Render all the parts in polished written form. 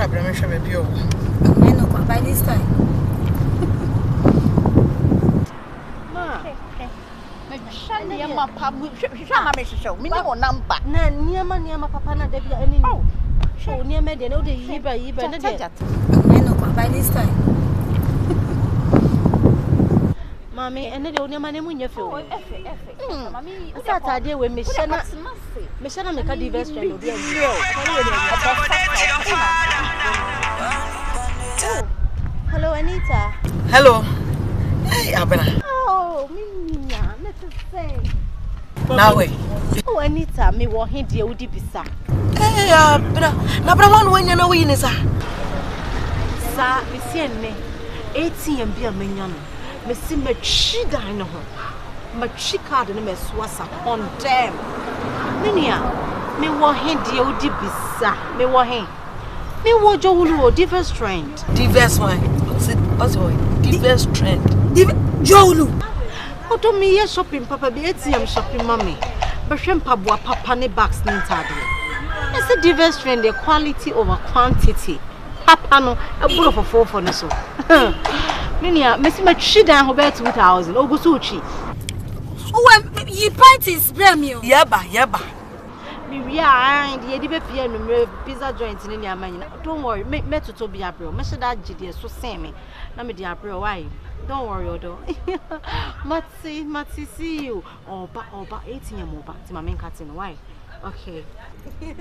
I'm sure maybe you. I know by this time. Ma. My papa, minimum number. Near my papa, not there be any. Oh, near me, they know the Yiba, I know by this time. Mommy, and the only man when you feel. I thought I did with Michelle. Michelle, make a Diva strand. Hello, Anita. Hello. Hey, Abena. Oh, Mina, let's say. Now, wait. Oh, Anita, me want him dear Udi Bisa. Hey, Abena. Nabraman, when you know in is a. Sir, we see me 18 and be a minion. Me see me chida in her. My chicard and me swassa on them. Minia, me want him dear Udi Bisa. Me want him. Me want Jolu Diva strand. Diverse one. What's it? Diverse trend. Jolu. What do me shopping, Papa? Be ATM shopping, mommy. But Pabua Papa ne bags nintadi. It's a diverse trend, the quality over quantity. Papa no, a bull of a 4 for no so. Minia, Missy Machida, who bet 2,000. Ogusuchi. Oh, you parties, Bramio. Yaba. Yeah, the Edibe Piano pizza joint in your man. Don't worry, make me to be a bro. Measure that GD so same. Now me dear bro, why? Don't worry, Odo. Matsi, see you. Oh, but 18 years more back to my main cutting. Why? Okay. Okay,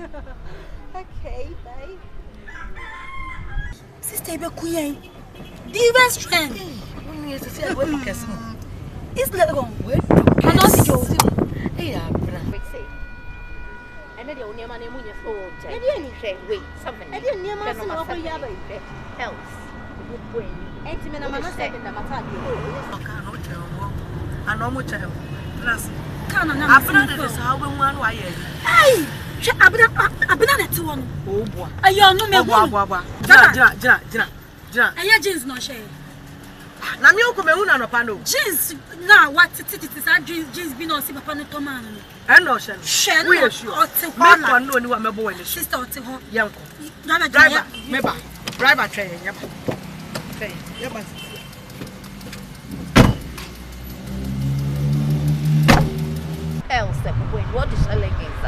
bye. Sister Bekuyen. Diva strand. It's let go. Can I see you? Hey, I know the only man in your phone. I didn't say, wait, something. I didn't near my else. Ain't me a man second the matter. I know much. Abena is how we want why. Hey! Abena to one. Oh, boy. I know me. Jina. I jeans no share. Na mi okome hu na no pa no. Jeans now what it is our jeans be no see papa no to man. E no she. She we sure. Me ko no ni wa mebo we ni. Sister ote ho. Yanko. Driver, meba. Driver train yeba. Train yeba. Else, what is a leggings?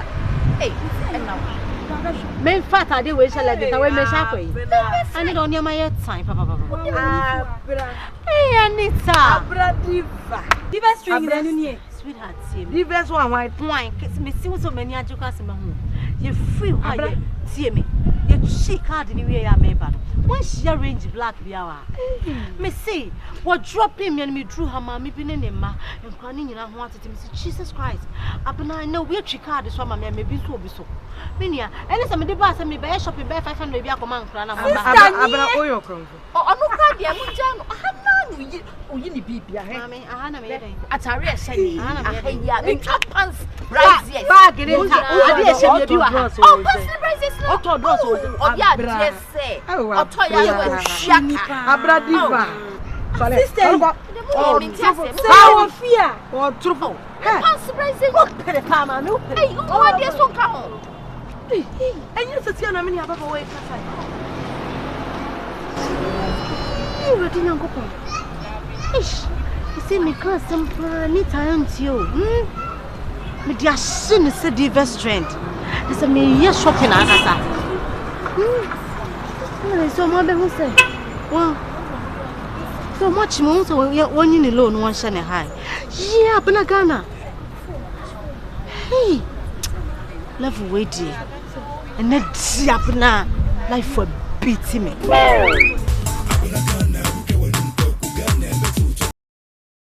Hey, and now. Men fat I did wish I let it away, Miss Happy. I need on your my time, Papa. Hey, Anita. Diva string in here. Sweetheart, Diverse one white wine. Me see so many at your customer home. You free, see me. You chic card in the way I may bad. Once she arrange black the hour. Me see what dropping me and me drew her mammy been in him and crying in and wanted to see Jesus Christ. Abena, I know we're chicard is one my may be so. Minia, and some of the bus and me by shopping by 500 Biaco man. Abena oil come. Oh, I'm not going to I have none. Oh, you need be Mammy, I had a meeting. at a rare saying, I mean, pants, bag it in. Oh, yeah, yes, say. Oh, Toya, Abra Diva. Sister, How fear or trouble. surprising. Hey, oh, there's one come. And you see how many above away. You were in Uncle. Ish, you see me cause some neat aren't you? Me dear sin is a diva strand. It's a me yes shopping as that. So mother who say, well, so much more so when you alone one shine high. Yeah, Abena. Hey, love waiting. And that's Abena life for beating me.